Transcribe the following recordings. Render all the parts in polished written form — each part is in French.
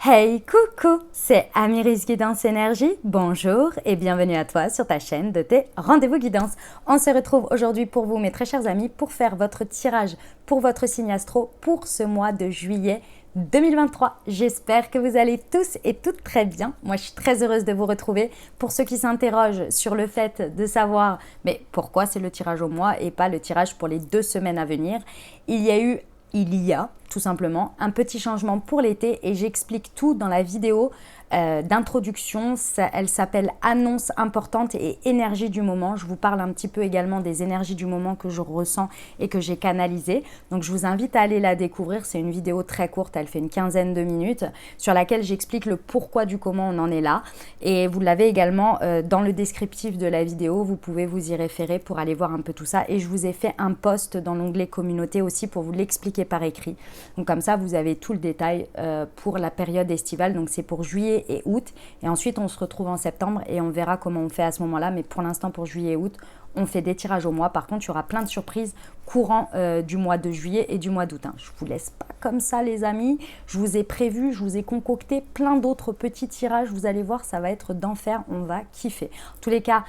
Hey, coucou, c'est Amiris Guidance Énergie. Bonjour et bienvenue à toi sur ta chaîne de tes rendez-vous guidance. On se retrouve aujourd'hui pour vous, mes très chers amis, pour faire votre tirage pour votre signe astro pour ce mois de juillet 2023. J'espère que vous allez tous et toutes très bien. Moi, je suis très heureuse de vous retrouver. Pour ceux qui s'interrogent sur le fait de savoir mais pourquoi c'est le tirage au mois et pas le tirage pour les 2 semaines à venir, il y a tout simplement un petit changement pour l'été et j'explique tout dans la vidéo d'introduction. Elle s'appelle Annonce importante et énergie du moment. Je vous parle un petit peu également des énergies du moment que je ressens et que j'ai canalisées. Donc je vous invite à aller la découvrir. C'est une vidéo très courte, elle fait une quinzaine de minutes sur laquelle j'explique le pourquoi du comment on en est là. Et vous l'avez également dans le descriptif de la vidéo. Vous pouvez vous y référer pour aller voir un peu tout ça. Et je vous ai fait un post dans l'onglet communauté aussi pour vous l'expliquer par écrit. Donc comme ça, vous avez tout le détail pour la période estivale. Donc c'est pour juillet et août. Et ensuite, on se retrouve en septembre et on verra comment on fait à ce moment-là. Mais pour l'instant, pour juillet et août, on fait des tirages au mois. Par contre, il y aura plein de surprises courant du mois de juillet et du mois d'août. Je ne vous laisse pas comme ça, les amis. Je vous ai prévu, je vous ai concocté plein d'autres petits tirages. Vous allez voir, ça va être d'enfer. On va kiffer. En tous les cas,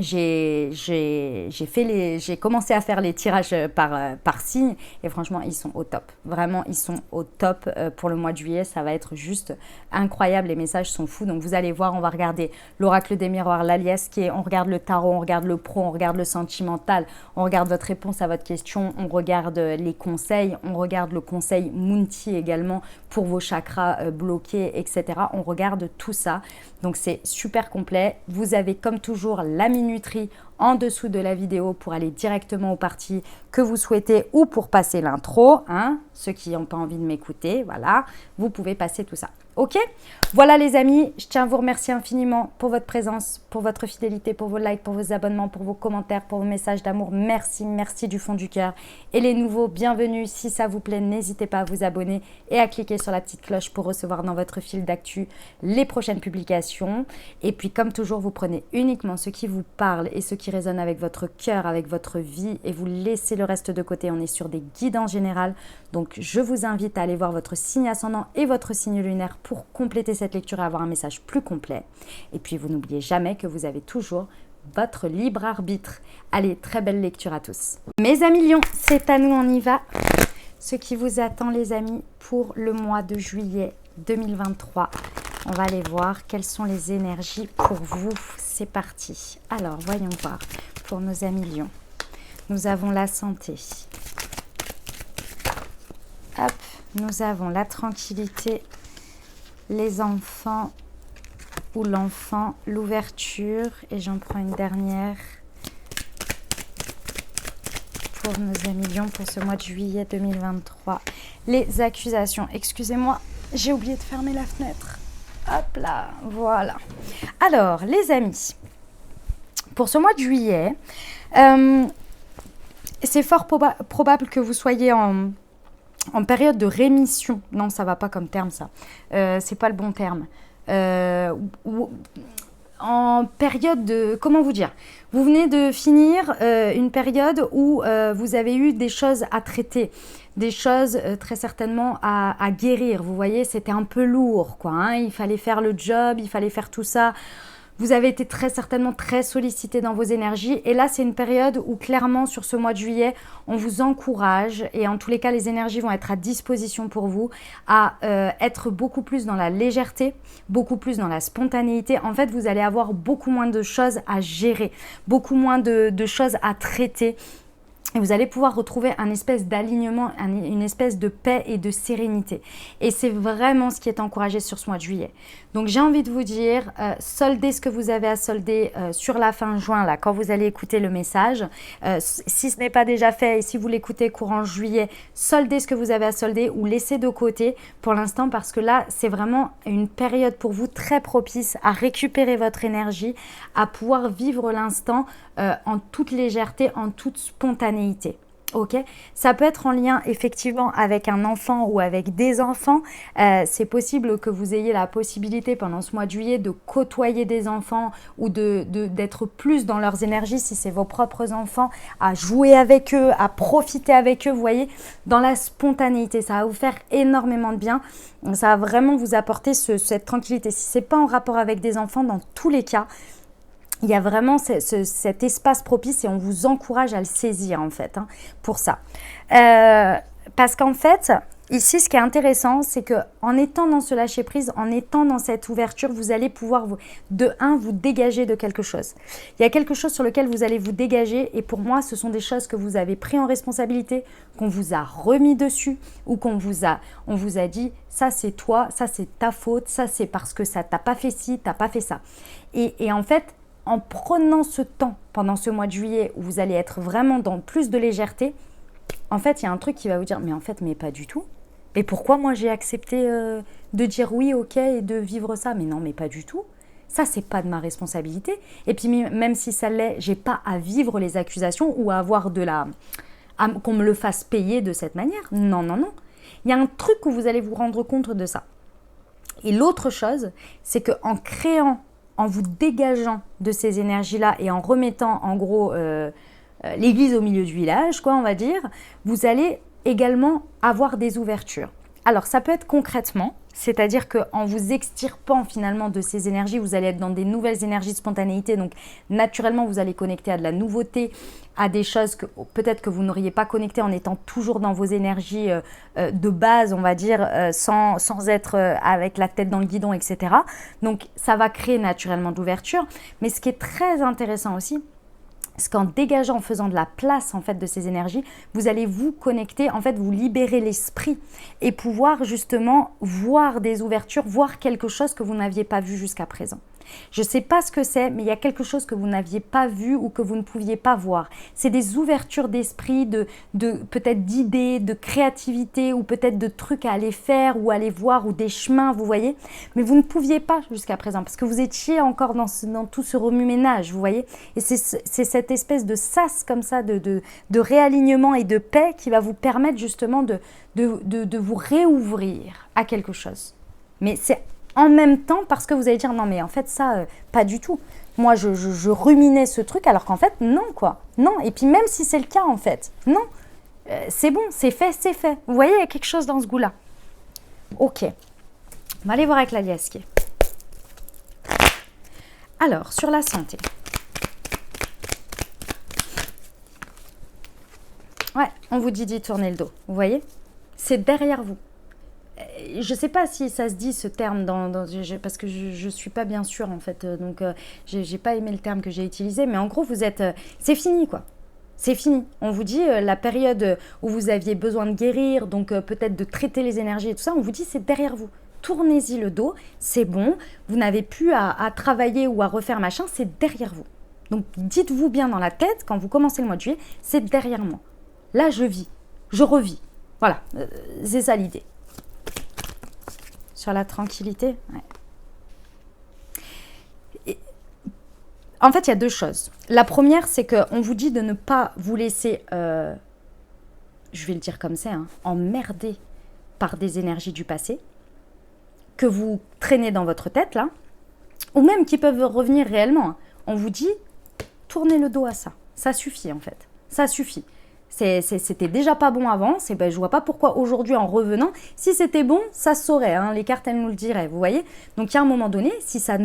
j'ai commencé à faire les tirages par signe et franchement ils sont au top, vraiment ils sont au top pour le mois de juillet. Ça va être juste incroyable, les messages sont fous. Donc vous allez voir, on va regarder l'oracle des miroirs, l'alias qui est, on regarde le tarot, on regarde le pro, on regarde le sentimental, on regarde votre réponse à votre question, on regarde les conseils, on regarde le conseil Munti également pour vos chakras bloqués, etc. On regarde tout ça, donc c'est super complet. Vous avez comme toujours la minuterie en dessous de la vidéo pour aller directement aux parties que vous souhaitez ou pour passer l'intro, ceux qui n'ont pas envie de m'écouter, voilà, vous pouvez passer tout ça. Ok, voilà les amis, je tiens à vous remercier infiniment pour votre présence, pour votre fidélité, pour vos likes, pour vos abonnements, pour vos commentaires, pour vos messages d'amour. Merci, merci du fond du cœur. Et les nouveaux, bienvenue. Si ça vous plaît, n'hésitez pas à vous abonner et à cliquer sur la petite cloche pour recevoir dans votre fil d'actu les prochaines publications. Et puis comme toujours, vous prenez uniquement ce qui vous parle et ce qui résonne avec votre cœur, avec votre vie et vous laissez le reste de côté. On est sur des guides en général. Donc je vous invite à aller voir votre signe ascendant et votre signe lunaire pour compléter cette lecture et avoir un message plus complet. Et puis vous n'oubliez jamais que vous avez toujours votre libre arbitre. Allez, très belle lecture à tous. Mes amis lions, c'est à nous, on y va. Ce qui vous attend les amis pour le mois de juillet 2023. On va aller voir quelles sont les énergies pour vous. C'est parti. Alors, voyons voir pour nos amis lions. Nous avons la santé. Hop, nous avons la tranquillité, les enfants ou l'enfant, l'ouverture. Et j'en prends une dernière pour nos amis lions pour ce mois de juillet 2023. Les accusations. Excusez-moi, j'ai oublié de fermer la fenêtre. Hop là, voilà. Alors, les amis, pour ce mois de juillet, c'est fort probable que vous soyez en période de rémission. Non, ça va pas comme terme, ça. C'est pas le bon terme. En période de... Comment vous dire? Vous venez de finir une période où vous avez eu des choses à traiter, des choses très certainement à guérir. Vous voyez, c'était un peu lourd, quoi. Il fallait faire le job, il fallait faire tout ça. Vous avez été très certainement très sollicité dans vos énergies. Et là, c'est une période où clairement, sur ce mois de juillet, on vous encourage. Et en tous les cas, les énergies vont être à disposition pour vous à être beaucoup plus dans la légèreté, beaucoup plus dans la spontanéité. En fait, vous allez avoir beaucoup moins de choses à gérer, beaucoup moins de choses à traiter. Et vous allez pouvoir retrouver un espèce d'alignement, une espèce de paix et de sérénité. Et c'est vraiment ce qui est encouragé sur ce mois de juillet. Donc j'ai envie de vous dire, soldez ce que vous avez à solder sur la fin juin, là, quand vous allez écouter le message. Si ce n'est pas déjà fait et si vous l'écoutez courant juillet, soldez ce que vous avez à solder ou laissez de côté pour l'instant parce que là, c'est vraiment une période pour vous très propice à récupérer votre énergie, à pouvoir vivre l'instant en toute légèreté, en toute spontanéité. Ok, ça peut être en lien effectivement avec un enfant ou avec des enfants. C'est possible que vous ayez la possibilité pendant ce mois de juillet de côtoyer des enfants ou d'être plus dans leurs énergies si c'est vos propres enfants, à jouer avec eux, à profiter avec eux, vous voyez, dans la spontanéité. Ça va vous faire énormément de bien. Ça va vraiment vous apporter cette tranquillité. Si ce n'est pas en rapport avec des enfants, dans tous les cas, il y a vraiment cet espace propice et on vous encourage à le saisir en fait, hein, pour ça. Parce qu'en fait, ici, ce qui est intéressant, c'est qu'en étant dans ce lâcher-prise, en étant dans cette ouverture, vous allez pouvoir, vous dégager de quelque chose. Il y a quelque chose sur lequel vous allez vous dégager et pour moi, ce sont des choses que vous avez pris en responsabilité, qu'on vous a remis dessus ou on vous a dit, ça c'est toi, ça c'est ta faute, ça c'est parce que ça t'a pas fait ci, t'as pas fait ça. Et en fait, en prenant ce temps pendant ce mois de juillet où vous allez être vraiment dans plus de légèreté, en fait, il y a un truc qui va vous dire, mais en fait, mais pas du tout. Et pourquoi moi j'ai accepté de dire oui, ok, et de vivre ça? Mais non, mais pas du tout. Ça, c'est pas de ma responsabilité. Et puis, même si ça l'est, j'ai pas à vivre les accusations ou à avoir qu'on me le fasse payer de cette manière. Non, non, non. Il y a un truc où vous allez vous rendre compte de ça. Et l'autre chose, c'est qu'en créant, en vous dégageant de ces énergies-là et en remettant en gros l'église au milieu du village, quoi, on va dire, vous allez également avoir des ouvertures. Alors ça peut être concrètement, c'est-à-dire qu'en vous extirpant finalement de ces énergies, vous allez être dans des nouvelles énergies de spontanéité, donc naturellement vous allez connecter à de la nouveauté, à des choses que peut-être que vous n'auriez pas connectées en étant toujours dans vos énergies de base, on va dire, sans être avec la tête dans le guidon, etc. Donc ça va créer naturellement d'ouverture, mais ce qui est très intéressant aussi, c'est qu'en dégageant, en faisant de la place en fait de ces énergies, vous allez vous connecter, en fait vous libérer l'esprit et pouvoir justement voir des ouvertures, voir quelque chose que vous n'aviez pas vu jusqu'à présent. Je ne sais pas ce que c'est, mais il y a quelque chose que vous n'aviez pas vu ou que vous ne pouviez pas voir. C'est des ouvertures d'esprit, peut-être d'idées, de créativité ou peut-être de trucs à aller faire ou aller voir ou des chemins, vous voyez. Mais vous ne pouviez pas jusqu'à présent parce que vous étiez encore dans tout ce remue-ménage, vous voyez. Et c'est cette espèce de sas comme ça, de réalignement et de paix qui va vous permettre justement de vous réouvrir à quelque chose. Mais c'est en même temps parce que vous allez dire non mais en fait ça pas du tout. Moi je ruminais ce truc alors qu'en fait non quoi. Non, et puis même si c'est le cas en fait, non. C'est bon, c'est fait, c'est fait. Vous voyez, il y a quelque chose dans ce goût-là. Ok. On va aller voir avec la liasquée. Alors, sur la santé. Ouais, on vous dit tourner le dos. Vous voyez? C'est derrière vous. Je ne sais pas si ça se dit ce terme parce que je ne suis pas bien sûre en fait, donc je n'ai pas aimé le terme que j'ai utilisé, mais en gros vous êtes, c'est fini quoi, c'est fini. On vous dit la période où vous aviez besoin de guérir, donc peut-être de traiter les énergies et tout ça, on vous dit c'est derrière vous. Tournez-y le dos, c'est bon, vous n'avez plus à travailler ou à refaire machin, c'est derrière vous. Donc dites-vous bien dans la tête, quand vous commencez le mois de juillet, c'est derrière moi. Là je vis, je revis. Voilà, c'est ça l'idée. Sur la tranquillité, ouais. Et, en fait, il y a deux choses. La première, c'est qu'on vous dit de ne pas vous laisser, je vais le dire comme c'est, emmerder par des énergies du passé que vous traînez dans votre tête, là, ou même qui peuvent revenir réellement. On vous dit, tournez le dos à ça. Ça suffit, en fait. Ça suffit. C'était déjà pas bon avant, je vois pas pourquoi aujourd'hui en revenant, si c'était bon, ça se saurait, les cartes elles nous le diraient, vous voyez. Donc à un moment donné, si ça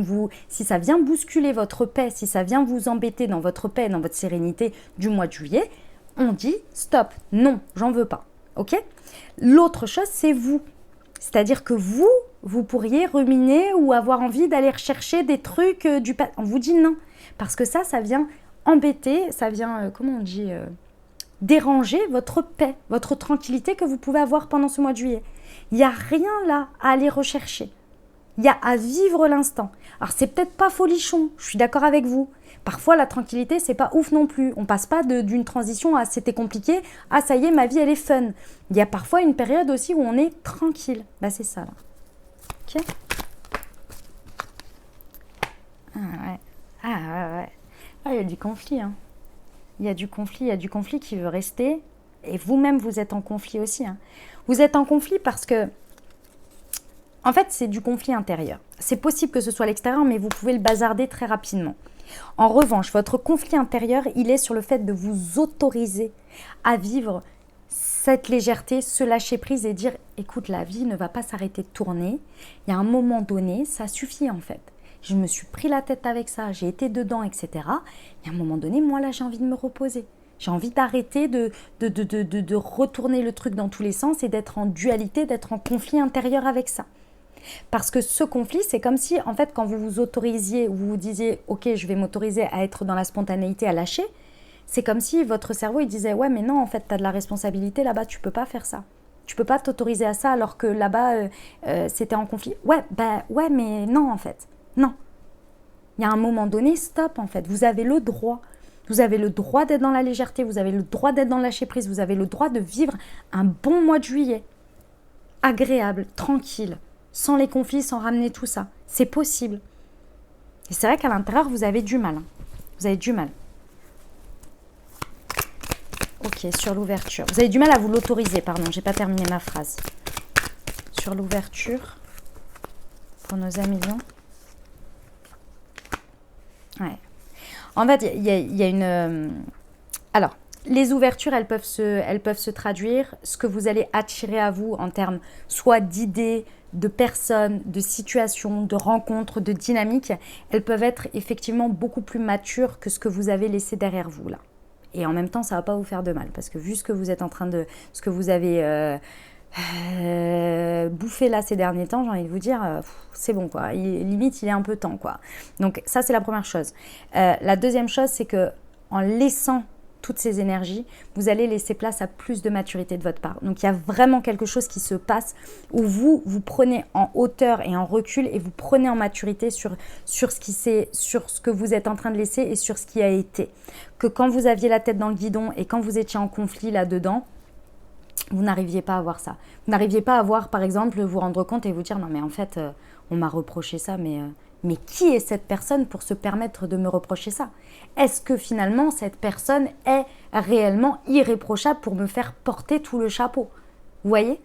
vient bousculer votre paix, si ça vient vous embêter dans votre paix, dans votre sérénité du mois de juillet, on dit stop, non, j'en veux pas, ok. L'autre chose, c'est vous, c'est-à-dire que vous pourriez ruminer ou avoir envie d'aller rechercher des trucs du passé. On vous dit non, parce que ça vient embêter, ça vient, comment on dit déranger votre paix, votre tranquillité que vous pouvez avoir pendant ce mois de juillet. Il n'y a rien là à aller rechercher. Il y a à vivre l'instant. Alors c'est peut-être pas folichon, je suis d'accord avec vous. Parfois la tranquillité c'est pas ouf non plus. On passe pas d'une transition à c'était compliqué, à ça y est ma vie elle est fun. Il y a parfois une période aussi où on est tranquille. C'est ça là. Ok. Ah ouais. Ah ouais. Ah il y a du conflit Il y a du conflit qui veut rester. Et vous-même, vous êtes en conflit aussi. Hein. Vous êtes en conflit parce que, en fait, c'est du conflit intérieur. C'est possible que ce soit à l'extérieur, mais vous pouvez le bazarder très rapidement. En revanche, votre conflit intérieur, il est sur le fait de vous autoriser à vivre cette légèreté, ce lâcher prise et dire « Écoute, la vie ne va pas s'arrêter de tourner. Il y a un moment donné, ça suffit en fait. Je me suis pris la tête avec ça, j'ai été dedans, etc. Et à un moment donné, moi là, j'ai envie de me reposer. J'ai envie d'arrêter de retourner le truc dans tous les sens et d'être en dualité, d'être en conflit intérieur avec ça. » Parce que ce conflit, c'est comme si, en fait, quand vous vous autorisiez, vous vous disiez « Ok, je vais m'autoriser à être dans la spontanéité, à lâcher », c'est comme si votre cerveau, il disait « Ouais, mais non, en fait, tu as de la responsabilité là-bas, tu peux pas faire ça. Tu peux pas t'autoriser à ça alors que là-bas, c'était en conflit. » Ouais, mais non, en fait. Non. Il y a un moment donné, stop, en fait. Vous avez le droit. Vous avez le droit d'être dans la légèreté, vous avez le droit d'être dans le lâcher-prise, vous avez le droit de vivre un bon mois de juillet. Agréable, tranquille. Sans les conflits, sans ramener tout ça. C'est possible. Et c'est vrai qu'à l'intérieur, vous avez du mal. Hein. Vous avez du mal. Ok, sur l'ouverture. Vous avez du mal à vous l'autoriser, pardon, j'ai pas terminé ma phrase. Sur l'ouverture, pour nos amis lions. Ouais. En fait, il y a une... Alors, les ouvertures, elles peuvent se traduire. Ce que vous allez attirer à vous en termes soit d'idées, de personnes, de situations, de rencontres, de dynamiques, elles peuvent être effectivement beaucoup plus matures que ce que vous avez laissé derrière vous là. Et en même temps, ça ne va pas vous faire de mal parce que vu ce que vous êtes en train de... ce que vous avez bouffé là ces derniers temps, j'ai envie de vous dire, c'est bon quoi. Limite, il est un peu temps quoi. Donc ça, c'est la première chose. La deuxième chose, c'est que en laissant toutes ces énergies, vous allez laisser place à plus de maturité de votre part. Donc, il y a vraiment quelque chose qui se passe où vous prenez en hauteur et en recul et vous prenez en maturité sur ce que vous êtes en train de laisser et sur ce qui a été. Que quand vous aviez la tête dans le guidon et quand vous étiez en conflit là-dedans, vous n'arriviez pas à voir ça. Vous n'arriviez pas à voir, par exemple, vous rendre compte et vous dire « Non, mais en fait, on m'a reproché ça, mais qui est cette personne pour se permettre de me reprocher ça? Est-ce que finalement, cette personne est réellement irréprochable pour me faire porter tout le chapeau? Vous voyez?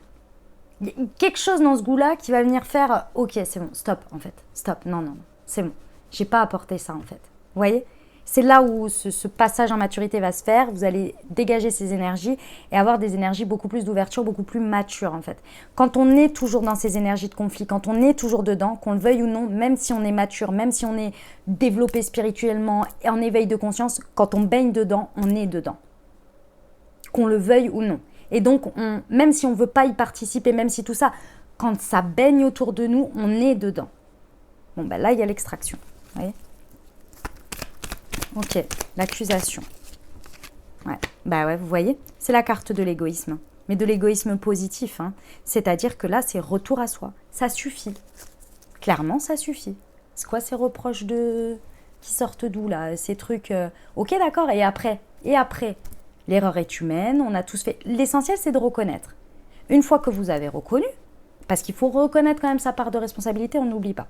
Il y a quelque chose dans ce goût-là qui va venir faire « Ok, c'est bon, stop, en fait. Stop, non, c'est bon. J'ai pas apporté ça, en fait. » Vous voyez? C'est là où ce passage en maturité va se faire. Vous allez dégager ces énergies et avoir des énergies beaucoup plus d'ouverture, beaucoup plus matures en fait. Quand on est toujours dans ces énergies de conflit, quand on est toujours dedans, qu'on le veuille ou non, même si on est mature, même si on est développé spirituellement et en éveil de conscience, quand on baigne dedans, on est dedans. Qu'on le veuille ou non. Et donc, même si on ne veut pas y participer, même si tout ça, quand ça baigne autour de nous, on est dedans. Bon, ben là, il y a l'extraction. Vous voyez ? Ok, l'accusation. Ouais, bah ouais, vous voyez, c'est la carte de l'égoïsme, mais de l'égoïsme positif. Hein. C'est-à-dire que là, c'est retour à soi. Ça suffit. Clairement, ça suffit. C'est quoi ces reproches qui sortent d'où là? Ces trucs. Ok, d'accord, et après? L'erreur est humaine, on a tous fait. L'essentiel, c'est de reconnaître. Une fois que vous avez reconnu, parce qu'il faut reconnaître quand même sa part de responsabilité, on n'oublie pas.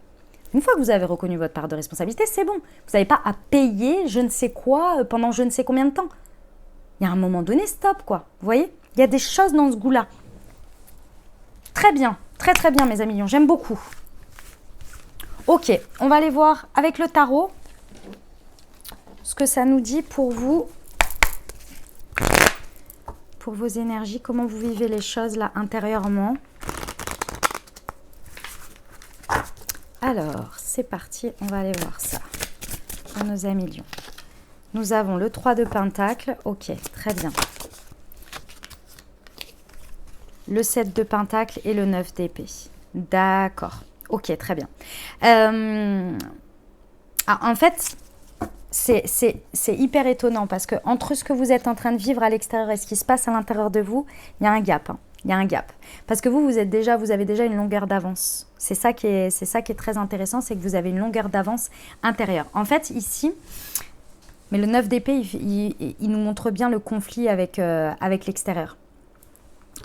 Une fois que vous avez reconnu votre part de responsabilité, c'est bon. Vous n'avez pas à payer je ne sais quoi pendant je ne sais combien de temps. Il y a un moment donné, stop quoi. Vous voyez? Il y a des choses dans ce goût-là. Très bien, très très bien mes amis lions, j'aime beaucoup. Ok, on va aller voir avec le tarot ce que ça nous dit pour vous, pour vos énergies, comment vous vivez les choses là intérieurement. Alors, c'est parti, on va aller voir ça pour nos amis lions. Nous avons le 3 de Pentacle, ok, très bien. Le 7 de Pentacle et le 9 d'épée. D'accord, ok, très bien. En fait, c'est hyper étonnant parce que entre ce que vous êtes en train de vivre à l'extérieur et ce qui se passe à l'intérieur de vous, il y a un gap. Hein. Il y a un gap. Parce que vous avez déjà une longueur d'avance. C'est ça qui est très intéressant, c'est que vous avez une longueur d'avance intérieure. En fait, ici, mais le 9 d'épée, il nous montre bien le conflit avec l'extérieur.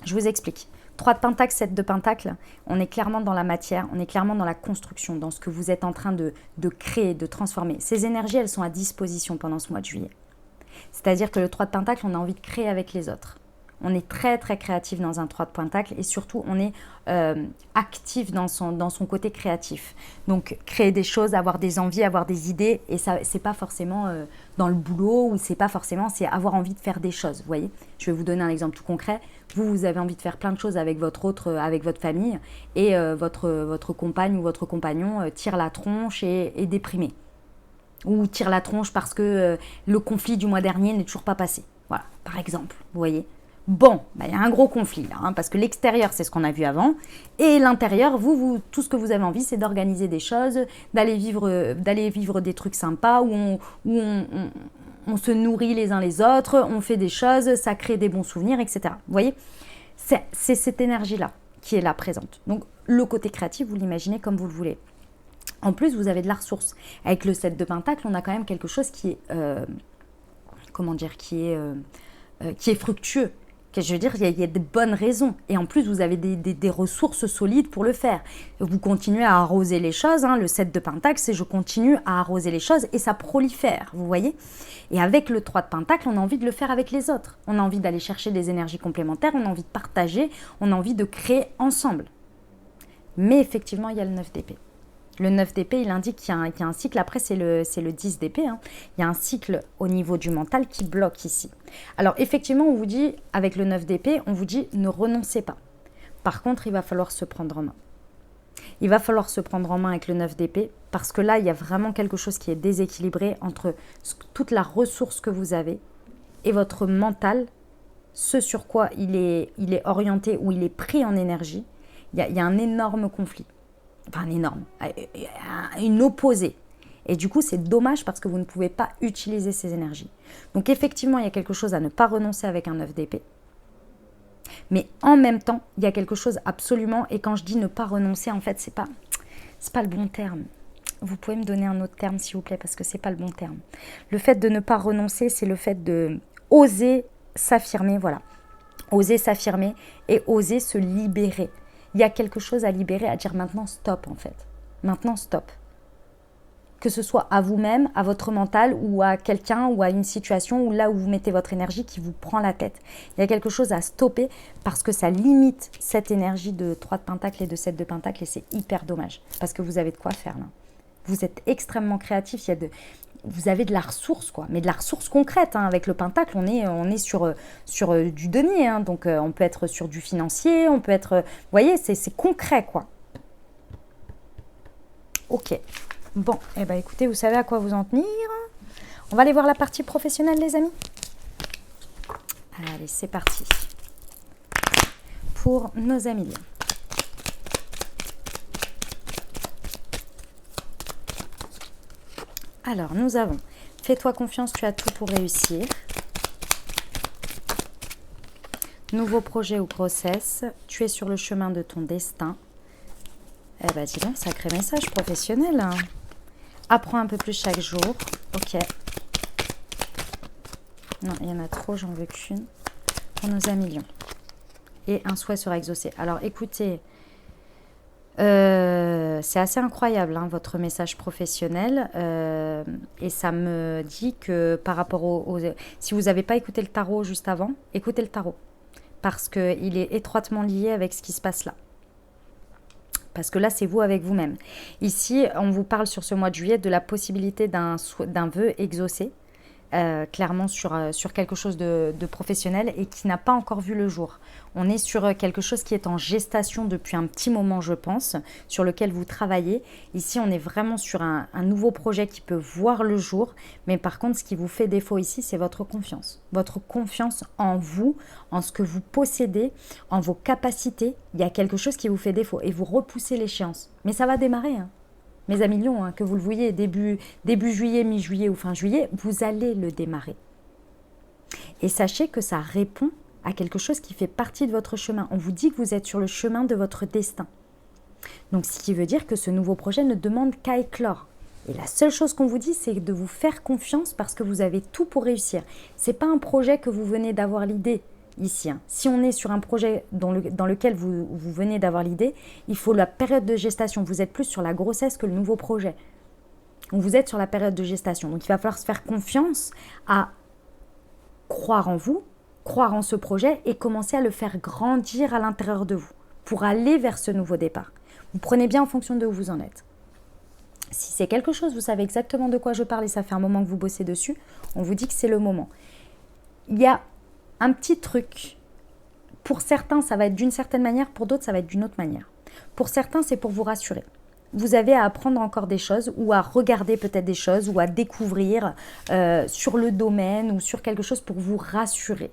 Je vous explique. 3 de Pentacle, 7 de Pentacle, on est clairement dans la matière, on est clairement dans la construction, dans ce que vous êtes en train de créer, de transformer. Ces énergies, elles sont à disposition pendant ce mois de juillet. C'est-à-dire que le 3 de Pentacle, on a envie de créer avec les autres. On est très très créatif dans un 3 de pentacle et surtout on est actif dans son côté créatif. Donc créer des choses, avoir des envies, avoir des idées, et ça c'est pas forcément dans le boulot, ou c'est pas forcément, c'est avoir envie de faire des choses, vous voyez. Je vais vous donner un exemple tout concret. Vous avez envie de faire plein de choses avec votre famille, et votre compagne ou votre compagnon tire la tronche et est déprimé. Ou tire la tronche parce que le conflit du mois dernier n'est toujours pas passé. Voilà, par exemple, vous voyez. Bon, bah, y a un gros conflit là, parce que l'extérieur, c'est ce qu'on a vu avant, et l'intérieur, tout ce que vous avez envie, c'est d'organiser des choses, d'aller vivre des trucs sympas, où on se nourrit les uns les autres, on fait des choses, ça crée des bons souvenirs, etc. Vous voyez, c'est cette énergie-là qui est là présente. Donc, le côté créatif, vous l'imaginez comme vous le voulez. En plus, vous avez de la ressource. Avec le 7 de pentacle, on a quand même quelque chose qui est, qui est fructueux. Je veux dire, il y a de bonnes raisons. Et en plus, vous avez des ressources solides pour le faire. Vous continuez à arroser les choses. Le 7 de pentacle, c'est je continue à arroser les choses et ça prolifère, vous voyez. Et avec le 3 de pentacle, on a envie de le faire avec les autres. On a envie d'aller chercher des énergies complémentaires, on a envie de partager, on a envie de créer ensemble. Mais effectivement, il y a le 9 d'épée. Le 9 d'épée, il indique qu'il y a un cycle. Après, c'est le 10 d'épée. Il y a un cycle au niveau du mental qui bloque ici. Alors, effectivement, on vous dit, avec le 9 d'épée, on vous dit ne renoncez pas. Par contre, il va falloir se prendre en main. Il va falloir se prendre en main avec le 9 d'épée parce que là, il y a vraiment quelque chose qui est déséquilibré entre toute la ressource que vous avez et votre mental, ce sur quoi il est orienté ou il est pris en énergie. Il y a un énorme conflit. Enfin, une opposée. Et du coup, c'est dommage parce que vous ne pouvez pas utiliser ces énergies. Donc, effectivement, il y a quelque chose à ne pas renoncer avec un 9 d'épée. Mais en même temps, il y a quelque chose absolument, et quand je dis ne pas renoncer, en fait, c'est pas le bon terme. Vous pouvez me donner un autre terme, s'il vous plaît, parce que c'est pas le bon terme. Le fait de ne pas renoncer, c'est le fait de oser s'affirmer, voilà. Oser s'affirmer et oser se libérer. Il y a quelque chose à libérer, à dire maintenant stop en fait. Maintenant stop. Que ce soit à vous-même, à votre mental ou à quelqu'un ou à une situation où là où vous mettez votre énergie qui vous prend la tête. Il y a quelque chose à stopper parce que ça limite cette énergie de 3 de pentacle et de 7 de pentacle et c'est hyper dommage parce que vous avez de quoi faire là. Vous êtes extrêmement créatif, vous avez de la ressource, quoi, mais de la ressource concrète. Avec le pentacle, on est sur du denier, donc on peut être sur du financier, on peut être... vous voyez, c'est concret, quoi. Ok. Bon, eh ben, écoutez, vous savez à quoi vous en tenir. On va aller voir la partie professionnelle, les amis. Allez, c'est parti. Pour nos amis lions. Alors, nous avons « Fais-toi confiance, tu as tout pour réussir ». Nouveau projet ou grossesse, tu es sur le chemin de ton destin. Eh bien, dis donc, sacré message professionnel. Apprends un peu plus chaque jour. Ok. Non, il y en a trop, j'en veux qu'une. Pour nos amis lions. Et un souhait sera exaucé. Alors, écoutez... c'est assez incroyable votre message professionnel et ça me dit que par rapport si vous n'avez pas écouté le tarot juste avant, écoutez le tarot parce qu'il est étroitement lié avec ce qui se passe là. Parce que là, c'est vous avec vous-même. Ici, on vous parle sur ce mois de juillet de la possibilité d'un vœu exaucé, clairement sur quelque chose de professionnel et qui n'a pas encore vu le jour. On est sur quelque chose qui est en gestation depuis un petit moment, je pense, sur lequel vous travaillez. Ici, on est vraiment sur un nouveau projet qui peut voir le jour. Mais par contre, ce qui vous fait défaut ici, c'est votre confiance. Votre confiance en vous, en ce que vous possédez, en vos capacités. Il y a quelque chose qui vous fait défaut et vous repoussez l'échéance. Mais ça va démarrer, Mes amis lions, que vous le voyez début juillet, mi-juillet ou fin juillet, vous allez le démarrer. Et sachez que ça répond à quelque chose qui fait partie de votre chemin. On vous dit que vous êtes sur le chemin de votre destin. Donc, ce qui veut dire que ce nouveau projet ne demande qu'à éclore. Et la seule chose qu'on vous dit, c'est de vous faire confiance parce que vous avez tout pour réussir. Ce n'est pas un projet que vous venez d'avoir l'idée ici. Si on est sur un projet dans lequel vous venez d'avoir l'idée, il faut la période de gestation. Vous êtes plus sur la grossesse que le nouveau projet. Donc, vous êtes sur la période de gestation. Donc, il va falloir se faire confiance à croire en vous, croire en ce projet et commencer à le faire grandir à l'intérieur de vous pour aller vers ce nouveau départ. Vous prenez bien en fonction de où vous en êtes. Si c'est quelque chose, vous savez exactement de quoi je parle et ça fait un moment que vous bossez dessus, on vous dit que c'est le moment. Il y a un petit truc. Pour certains, ça va être d'une certaine manière, pour d'autres, ça va être d'une autre manière. Pour certains, c'est pour vous rassurer. Vous avez à apprendre encore des choses ou à regarder peut-être des choses ou à découvrir sur le domaine ou sur quelque chose pour vous rassurer.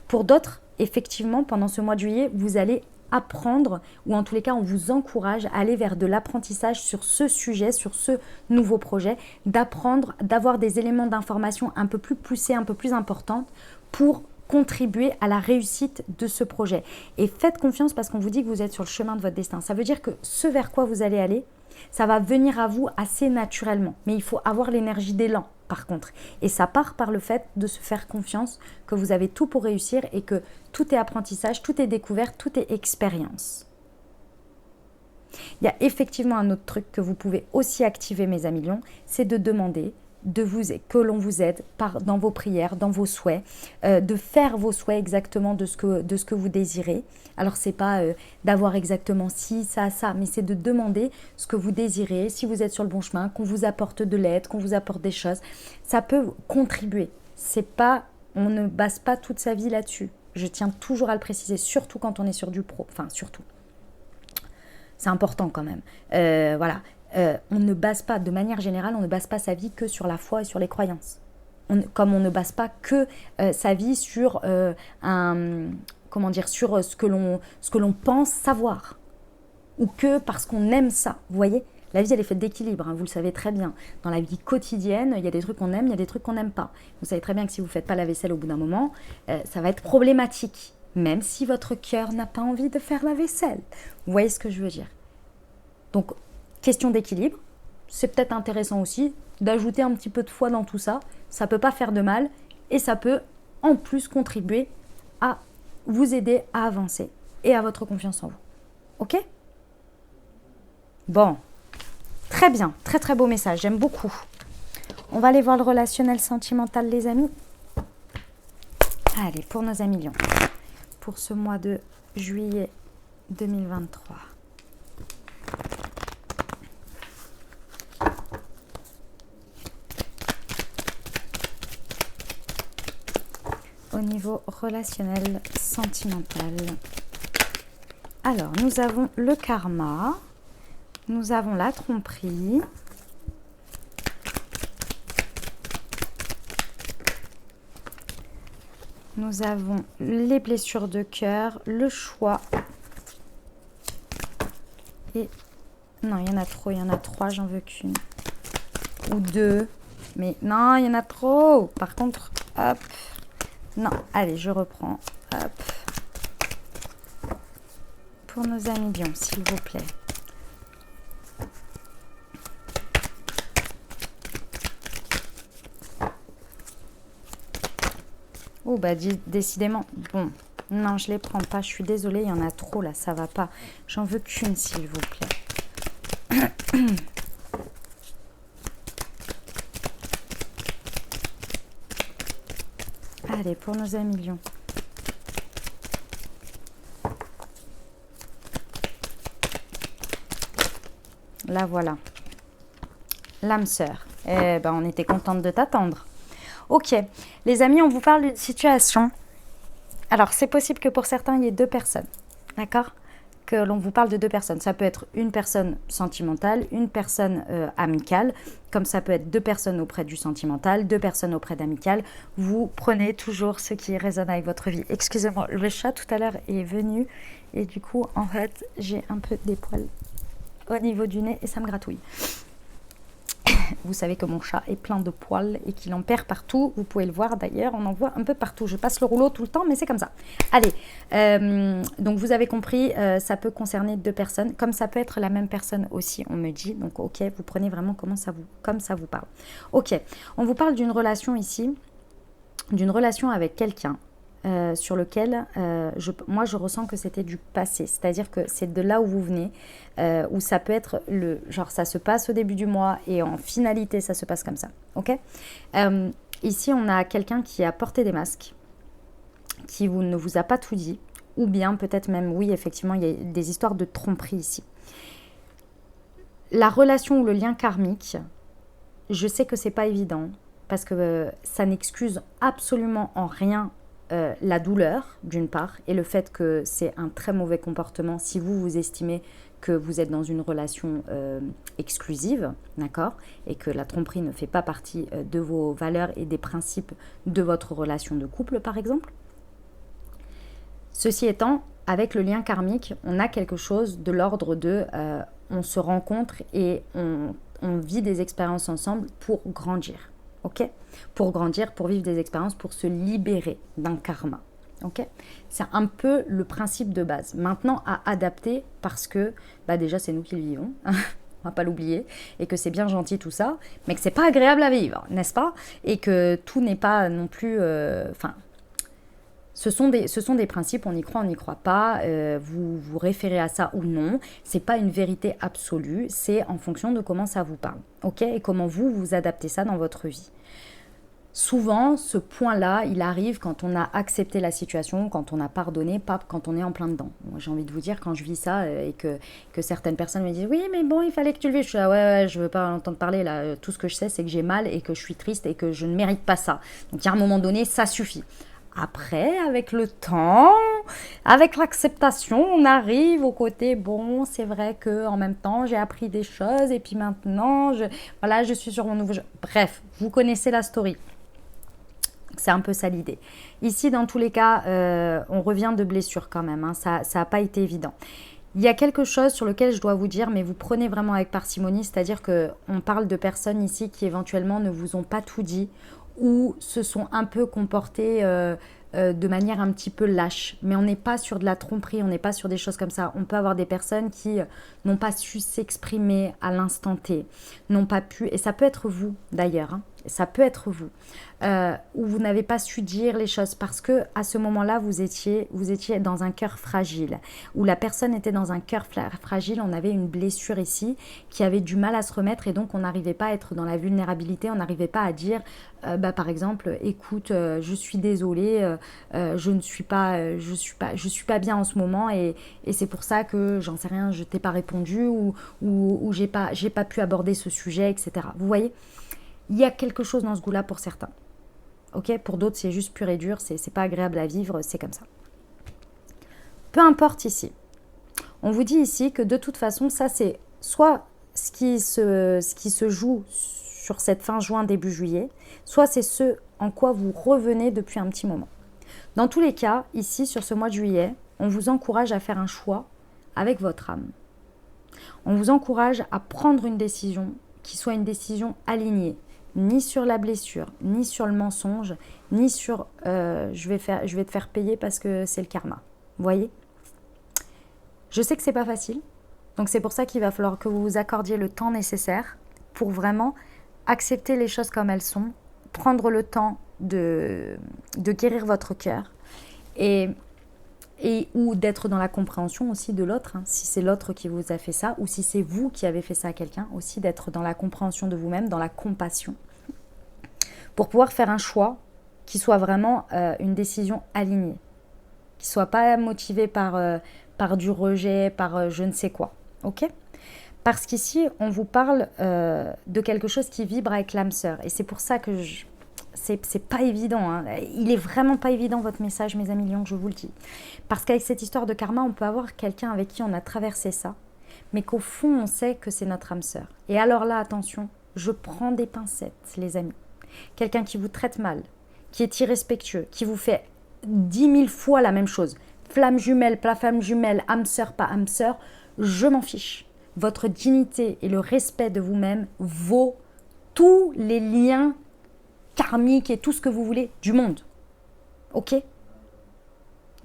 Pour d'autres, effectivement, pendant ce mois de juillet, vous allez apprendre, ou en tous les cas, on vous encourage à aller vers de l'apprentissage sur ce sujet, sur ce nouveau projet, d'apprendre, d'avoir des éléments d'information un peu plus poussés, un peu plus importants pour contribuer à la réussite de ce projet. Et faites confiance parce qu'on vous dit que vous êtes sur le chemin de votre destin. Ça veut dire que ce vers quoi vous allez aller, ça va venir à vous assez naturellement. Mais il faut avoir l'énergie d'élan, par contre. Et ça part par le fait de se faire confiance, que vous avez tout pour réussir et que tout est apprentissage, tout est découverte, tout est expérience. Il y a effectivement un autre truc que vous pouvez aussi activer, mes amis lions, c'est de demander que l'on vous aide dans vos prières, dans vos souhaits, de faire vos souhaits exactement de ce que vous désirez. Alors, ce n'est pas d'avoir exactement ci, ça, mais c'est de demander ce que vous désirez, si vous êtes sur le bon chemin, qu'on vous apporte de l'aide, qu'on vous apporte des choses. Ça peut contribuer. C'est pas, on ne base pas toute sa vie là-dessus. Je tiens toujours à le préciser, surtout quand on est sur du pro. Enfin, surtout. C'est important quand même. Voilà. On ne base pas, de manière générale, on ne base pas sa vie que sur la foi et sur les croyances. Comme on ne base pas que sa vie sur sur ce que l'on pense savoir. Ou que parce qu'on aime ça. Vous voyez, la vie, elle est faite d'équilibre, hein, vous le savez très bien. Dans la vie quotidienne, il y a des trucs qu'on aime, il y a des trucs qu'on n'aime pas. Vous savez très bien que si vous ne faites pas la vaisselle au bout d'un moment, ça va être problématique. Même si votre cœur n'a pas envie de faire la vaisselle. Vous voyez ce que je veux dire? Donc, question d'équilibre, c'est peut-être intéressant aussi d'ajouter un petit peu de foi dans tout ça. Ça ne peut pas faire de mal et ça peut en plus contribuer à vous aider à avancer et à votre confiance en vous. Ok? Bon, très bien, très très beau message, j'aime beaucoup. On va aller voir le relationnel sentimental, les amis. Allez, pour nos amis lions, pour ce mois de juillet 2023. Au niveau relationnel sentimental. Alors, nous avons le karma, nous avons la tromperie, nous avons les blessures de cœur, le choix et... Non, il y en a trop, il y en a 3, j'en veux qu'une. Ou 2, mais non, il y en a trop. Par contre, hop... Non, allez, je reprends. Hop. Pour nos amis lions, s'il vous plaît. Oh, bah, décidément. Bon, non, je les prends pas. Je suis désolée, il y en a trop, là. Ça va pas. J'en veux qu'une, s'il vous plaît. Allez, pour nos amis lions. Là, voilà. L'âme sœur. Eh ben, on était contente de t'attendre. Ok, les amis, on vous parle d'une situation. Alors, c'est possible que pour certains, il y ait 2 personnes. D'accord? Que l'on vous parle de 2 personnes. Ça peut être une personne sentimentale, une personne amicale, comme ça peut être 2 personnes auprès du sentimental, 2 personnes auprès d'amical. Vous prenez toujours ce qui résonne avec votre vie. Excusez-moi, le chat tout à l'heure est venu et du coup, en fait, j'ai un peu des poils au niveau du nez et ça me gratouille. Vous savez que mon chat est plein de poils et qu'il en perd partout. Vous pouvez le voir d'ailleurs, on en voit un peu partout. Je passe le rouleau tout le temps, mais c'est comme ça. Allez, donc vous avez compris, ça peut concerner 2 personnes, comme ça peut être la même personne aussi, on me dit. Donc ok, vous prenez vraiment comme ça vous parle. Ok, on vous parle d'une relation ici, d'une relation avec quelqu'un. Sur lequel moi je ressens que c'était du passé, c'est-à-dire que c'est de là où vous venez, où ça peut être genre ça se passe au début du mois et en finalité ça se passe comme ça, ok. Ici on a quelqu'un qui a porté des masques, ne vous a pas tout dit, ou bien peut-être même, oui, effectivement, il y a des histoires de tromperie ici. La relation ou le lien karmique, je sais que c'est pas évident, parce que ça n'excuse absolument en rien la douleur, d'une part, et le fait que c'est un très mauvais comportement si vous estimez que vous êtes dans une relation exclusive, d'accord, et que la tromperie ne fait pas partie de vos valeurs et des principes de votre relation de couple, par exemple. Ceci étant, avec le lien karmique, on a quelque chose de l'ordre de on se rencontre et on vit des expériences ensemble pour grandir. Ok, pour grandir, pour vivre des expériences, pour se libérer d'un karma. Ok, c'est un peu le principe de base. Maintenant, à adapter parce que déjà, c'est nous qui le vivons. On va pas l'oublier. Et que c'est bien gentil tout ça, mais que c'est pas agréable à vivre, n'est-ce pas? Et que tout n'est pas non plus... Ce sont des principes, on y croit, on n'y croit pas, vous vous référez à ça ou non, c'est pas une vérité absolue, c'est en fonction de comment ça vous parle, ok, et comment vous adaptez ça dans votre vie. Souvent, ce point-là, il arrive quand on a accepté la situation, quand on a pardonné, pas quand on est en plein dedans. Moi, j'ai envie de vous dire, quand je vis ça et que certaines personnes me disent « Oui, mais bon, il fallait que tu le vives », je suis là « Ouais, je veux pas en entendre parler, là. Tout ce que je sais, c'est que j'ai mal et que je suis triste et que je ne mérite pas ça. » Donc, à un moment donné, ça suffit. Après, avec le temps, avec l'acceptation, on arrive au côté bon, c'est vrai que en même temps, j'ai appris des choses et puis maintenant, je suis sur mon nouveau jeu. Bref, vous connaissez la story. C'est un peu ça l'idée. Ici, dans tous les cas, on revient de blessures quand même. Hein, ça n'a pas été évident. Il y a quelque chose sur lequel je dois vous dire, mais vous prenez vraiment avec parcimonie, c'est-à-dire qu'on parle de personnes ici qui éventuellement ne vous ont pas tout dit ou se sont un peu comportées de manière un petit peu lâche. Mais on n'est pas sur de la tromperie, on n'est pas sur des choses comme ça. On peut avoir des personnes qui n'ont pas su s'exprimer à l'instant T, n'ont pas pu, et ça peut être vous d'ailleurs, hein, ça peut être vous, où vous n'avez pas su dire les choses parce que à ce moment-là, vous étiez dans un cœur fragile, où la personne était dans un cœur fragile, on avait une blessure ici qui avait du mal à se remettre et donc on n'arrivait pas à être dans la vulnérabilité, on n'arrivait pas à dire, par exemple, écoute, je suis désolée, je suis pas bien en ce moment et c'est pour ça que j'en sais rien, je t'ai pas répondu ou j'ai pas pu aborder ce sujet, etc. Vous voyez? Il y a quelque chose dans ce goût-là pour certains. Ok, pour d'autres, c'est juste pur et dur, c'est pas agréable à vivre, c'est comme ça. Peu importe ici. On vous dit ici que de toute façon, ça c'est soit ce qui se joue sur cette fin juin, début juillet, soit c'est ce en quoi vous revenez depuis un petit moment. Dans tous les cas, ici, sur ce mois de juillet, on vous encourage à faire un choix avec votre âme. On vous encourage à prendre une décision qui soit une décision alignée, ni sur la blessure, ni sur le mensonge, ni sur je vais te faire payer parce que c'est le karma. Vous voyez? Je sais que c'est pas facile, donc c'est pour ça qu'il va falloir que vous vous accordiez le temps nécessaire pour vraiment accepter les choses comme elles sont, prendre le temps de guérir votre cœur et ou d'être dans la compréhension aussi de l'autre, hein, si c'est l'autre qui vous a fait ça ou si c'est vous qui avez fait ça à quelqu'un, aussi d'être dans la compréhension de vous-même, dans la compassion, pour pouvoir faire un choix qui soit vraiment une décision alignée, qui ne soit pas motivée par du rejet, par je ne sais quoi, ok ? Parce qu'ici, on vous parle de quelque chose qui vibre avec l'âme sœur, et c'est pour ça que c'est pas évident, hein. Il est vraiment pas évident votre message, mes amis lions, je vous le dis. Parce qu'avec cette histoire de karma, on peut avoir quelqu'un avec qui on a traversé ça, mais qu'au fond, on sait que c'est notre âme sœur. Et alors là, attention, je prends des pincettes, les amis. Quelqu'un qui vous traite mal, qui est irrespectueux, qui vous fait 10 000 fois la même chose. Flamme jumelle, pas flamme jumelle, âme sœur, pas âme sœur, je m'en fiche. Votre dignité et le respect de vous-même vaut tous les liens karmique et tout ce que vous voulez du monde. Ok ?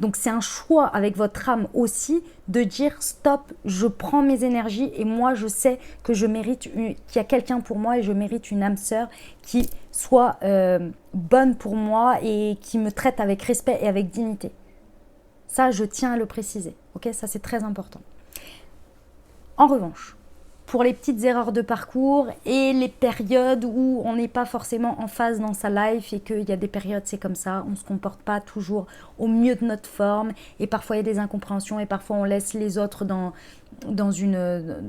Donc c'est un choix avec votre âme aussi de dire stop, je prends mes énergies et moi je sais que je mérite, qu'il y a quelqu'un pour moi et je mérite une âme sœur qui soit bonne pour moi et qui me traite avec respect et avec dignité. Ça, je tiens à le préciser. Ok ? Ça, c'est très important. En revanche, pour les petites erreurs de parcours et les périodes où on n'est pas forcément en phase dans sa life et qu'il y a des périodes, c'est comme ça, on ne se comporte pas toujours au mieux de notre forme et parfois il y a des incompréhensions et parfois on laisse les autres dans une...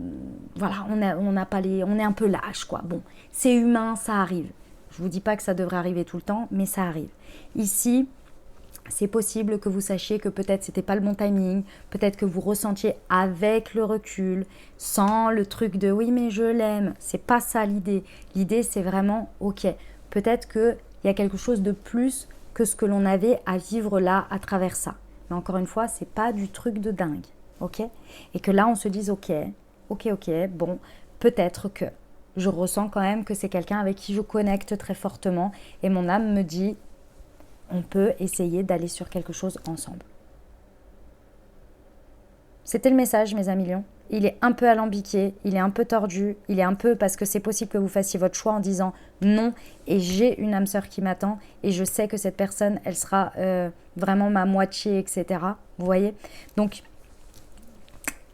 voilà, on est un peu lâche, quoi. Bon, c'est humain, ça arrive. Je ne vous dis pas que ça devrait arriver tout le temps, mais ça arrive. Ici, c'est possible que vous sachiez que peut-être c'était pas le bon timing, peut-être que vous ressentiez avec le recul, sans le truc de oui mais je l'aime. C'est pas ça l'idée. L'idée c'est vraiment ok. Peut-être qu'il y a quelque chose de plus que ce que l'on avait à vivre là à travers ça. Mais encore une fois, c'est pas du truc de dingue, ok? Et que là on se dise ok, bon, peut-être que je ressens quand même que c'est quelqu'un avec qui je connecte très fortement et mon âme me dit on peut essayer d'aller sur quelque chose ensemble. C'était le message, mes amis lions. Il est un peu alambiqué, il est un peu tordu, il est un peu parce que c'est possible que vous fassiez votre choix en disant non et j'ai une âme sœur qui m'attend et je sais que cette personne, elle sera vraiment ma moitié, etc. Vous voyez? Donc,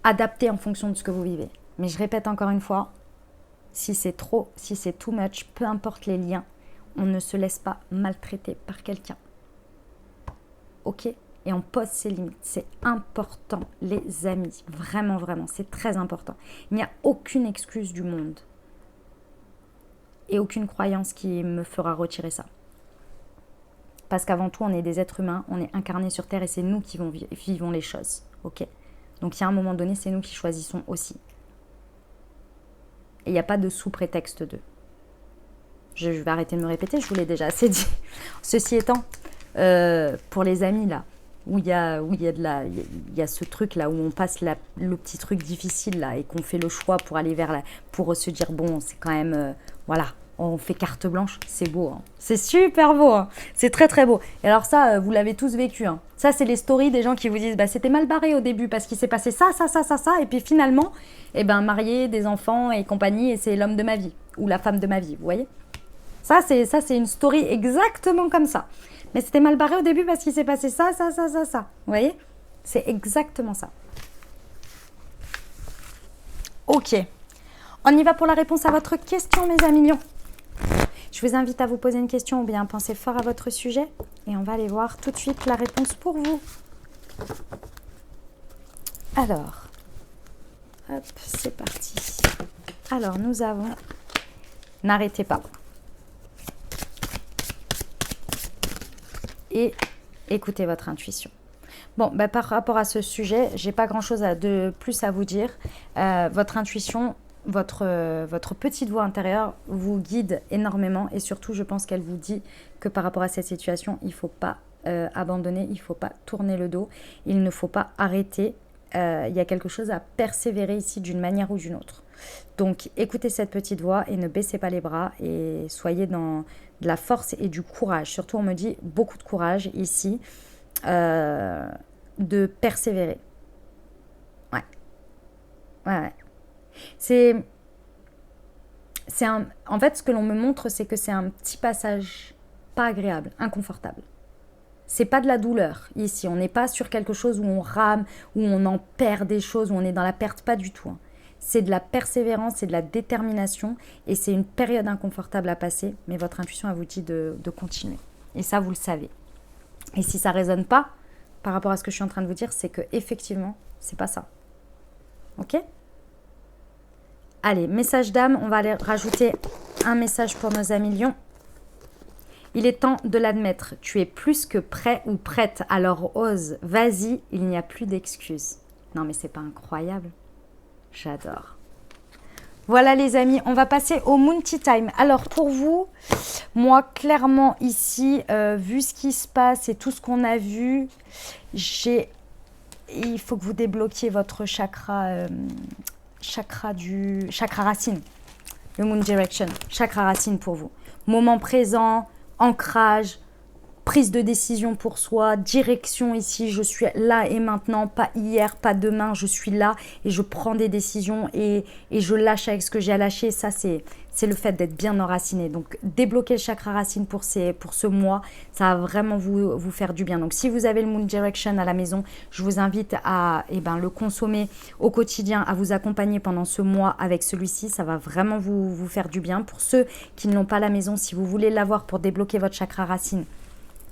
adaptez en fonction de ce que vous vivez. Mais je répète encore une fois, si c'est trop, si c'est too much, peu importe les liens, on ne se laisse pas maltraiter par quelqu'un. Ok? Et on pose ses limites. C'est important, les amis. Vraiment, vraiment, c'est très important. Il n'y a aucune excuse du monde. Et aucune croyance qui me fera retirer ça. Parce qu'avant tout, on est des êtres humains, on est incarnés sur Terre et c'est nous qui vivons les choses. Ok? Donc, il y a un moment donné, c'est nous qui choisissons aussi. Et il n'y a pas de sous-prétexte de. Je vais arrêter de me répéter, je vous l'ai déjà assez dit. Ceci étant, pour les amis là, où il y a ce truc là, où on passe le petit truc difficile là et qu'on fait le choix pour aller pour se dire bon, c'est quand même, voilà, on fait carte blanche, c'est beau, hein. C'est super beau, hein. C'est très très beau. Et alors ça, vous l'avez tous vécu, hein. Ça c'est les stories des gens qui vous disent, bah c'était mal barré au début parce qu'il s'est passé ça, et puis finalement, marié, des enfants et compagnie, et c'est l'homme de ma vie ou la femme de ma vie, vous voyez. Ça, c'est une story exactement comme ça. Mais c'était mal barré au début parce qu'il s'est passé ça. Vous voyez? C'est exactement ça. Ok. On y va pour la réponse à votre question, mes amis lions. Je vous invite à vous poser une question ou bien penser fort à votre sujet. Et on va aller voir tout de suite la réponse pour vous. Alors, hop, c'est parti. Alors, nous avons... N'arrêtez pas. Et écoutez votre intuition. Bon, par rapport à ce sujet, j'ai pas grand-chose de plus à vous dire. Votre intuition, votre petite voix intérieure vous guide énormément et surtout, je pense qu'elle vous dit que par rapport à cette situation, il ne faut pas abandonner, il ne faut pas tourner le dos, il ne faut pas arrêter. Il y a quelque chose à persévérer ici d'une manière ou d'une autre. Donc, écoutez cette petite voix et ne baissez pas les bras et soyez dans de la force et du courage. Surtout, on me dit beaucoup de courage ici, de persévérer. Ouais. En fait, ce que l'on me montre, c'est que c'est un petit passage pas agréable, inconfortable. C'est pas de la douleur ici. On n'est pas sur quelque chose où on rame, où on en perd des choses, où on est dans la perte, pas du tout, hein. C'est de la persévérance, c'est de la détermination et c'est une période inconfortable à passer, mais votre intuition elle vous dit de continuer. Et ça, vous le savez. Et si ça ne résonne pas par rapport à ce que je suis en train de vous dire, c'est que effectivement, c'est pas ça. Ok? Allez, message d'âme, on va aller rajouter un message pour nos amis lions. Il est temps de l'admettre, tu es plus que prêt ou prête, alors ose, vas-y, il n'y a plus d'excuses. Non mais c'est pas incroyable? J'adore. Voilà les amis, on va passer au Moon Tea Time. Alors pour vous, moi clairement ici, vu ce qui se passe et tout ce qu'on a vu, il faut que vous débloquiez votre chakra racine. Le Moon Direction, chakra racine pour vous. Moment présent, ancrage, prise de décision pour soi, direction ici, je suis là et maintenant, pas hier, pas demain, je suis là et je prends des décisions et je lâche avec ce que j'ai à lâcher. Ça, c'est le fait d'être bien enraciné. Donc, débloquer le chakra racine pour ce mois, ça va vraiment vous faire du bien. Donc, si vous avez le Moon Direction à la maison, je vous invite à le consommer au quotidien, à vous accompagner pendant ce mois avec celui-ci. Ça va vraiment vous faire du bien. Pour ceux qui ne l'ont pas à la maison, si vous voulez l'avoir pour débloquer votre chakra racine,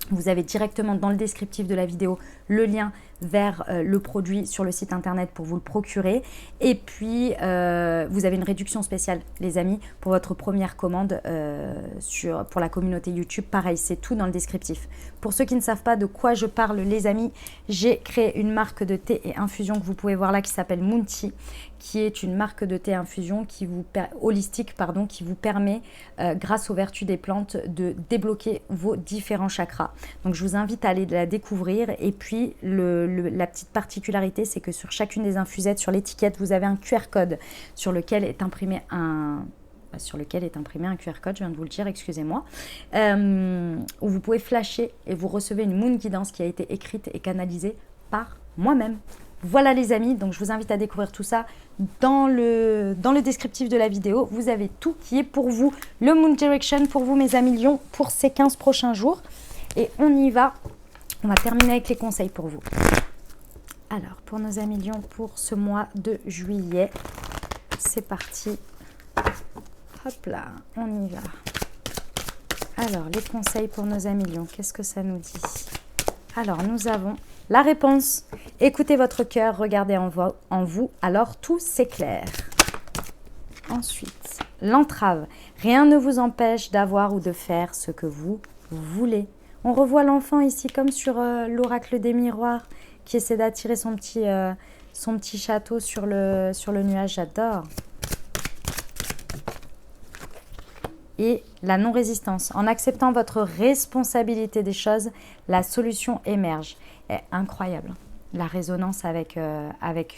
vous avez directement dans le descriptif de la vidéo le lien vers le produit sur le site internet pour vous le procurer. Et puis, vous avez une réduction spéciale, les amis, pour votre première commande pour la communauté YouTube. Pareil, c'est tout dans le descriptif. Pour ceux qui ne savent pas de quoi je parle, les amis, j'ai créé une marque de thé et infusion que vous pouvez voir là qui s'appelle Moon Tea, qui est une marque de thé infusion holistique qui vous permet, grâce aux vertus des plantes, de débloquer vos différents chakras. Donc, je vous invite à aller la découvrir. Et puis, la petite particularité, c'est que sur chacune des infusettes, sur l'étiquette, vous avez un QR code sur lequel est imprimé un QR code, je viens de vous le dire, excusez-moi, où vous pouvez flasher et vous recevez une Moon Guidance qui a été écrite et canalisée par moi-même. Voilà les amis, donc je vous invite à découvrir tout ça dans le descriptif de la vidéo. Vous avez tout qui est pour vous, le Moon Direction pour vous mes amis lions pour ces 15 prochains jours. Et on y va, on va terminer avec les conseils pour vous. Alors, pour nos amis lions, pour ce mois de juillet, c'est parti. Hop là, on y va. Alors, les conseils pour nos amis lions, qu'est-ce que ça nous dit? Alors, nous avons la réponse. Écoutez votre cœur, regardez en vous, alors tout s'éclaire. Ensuite, l'entrave. Rien ne vous empêche d'avoir ou de faire ce que vous voulez. On revoit l'enfant ici comme sur l'oracle des miroirs qui essaie d'attirer son petit château sur le nuage. J'adore. Et la non-résistance. En acceptant votre responsabilité des choses, la solution émerge. Est incroyable. La résonance avec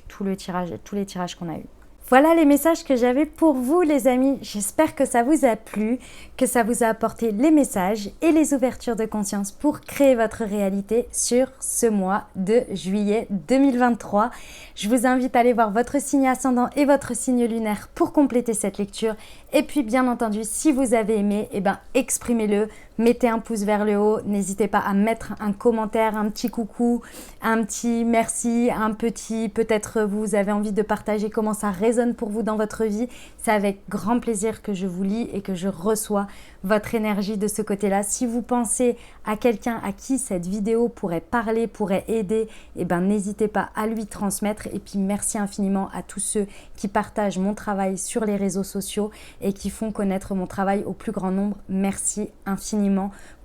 tous les tirages qu'on a eus. Voilà les messages que j'avais pour vous les amis. J'espère que ça vous a plu, que ça vous a apporté les messages et les ouvertures de conscience pour créer votre réalité sur ce mois de juillet 2023. Je vous invite à aller voir votre signe ascendant et votre signe lunaire pour compléter cette lecture. Et puis bien entendu, si vous avez aimé, exprimez-le. Mettez un pouce vers le haut, n'hésitez pas à mettre un commentaire, un petit coucou, un petit merci, un petit peut-être vous avez envie de partager comment ça résonne pour vous dans votre vie. C'est avec grand plaisir que je vous lis et que je reçois votre énergie de ce côté-là. Si vous pensez à quelqu'un à qui cette vidéo pourrait parler, pourrait aider, n'hésitez pas à lui transmettre. Et puis merci infiniment à tous ceux qui partagent mon travail sur les réseaux sociaux et qui font connaître mon travail au plus grand nombre. Merci infiniment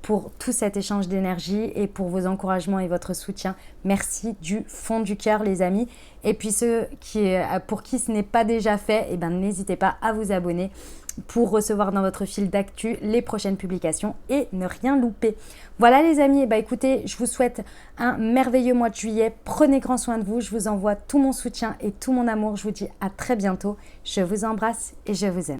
pour tout cet échange d'énergie et pour vos encouragements et votre soutien. Merci du fond du cœur les amis. Et puis ceux pour qui ce n'est pas déjà fait, n'hésitez pas à vous abonner pour recevoir dans votre fil d'actu les prochaines publications et ne rien louper. Voilà les amis, écoutez, je vous souhaite un merveilleux mois de juillet. Prenez grand soin de vous, je vous envoie tout mon soutien et tout mon amour. Je vous dis à très bientôt. Je vous embrasse et je vous aime.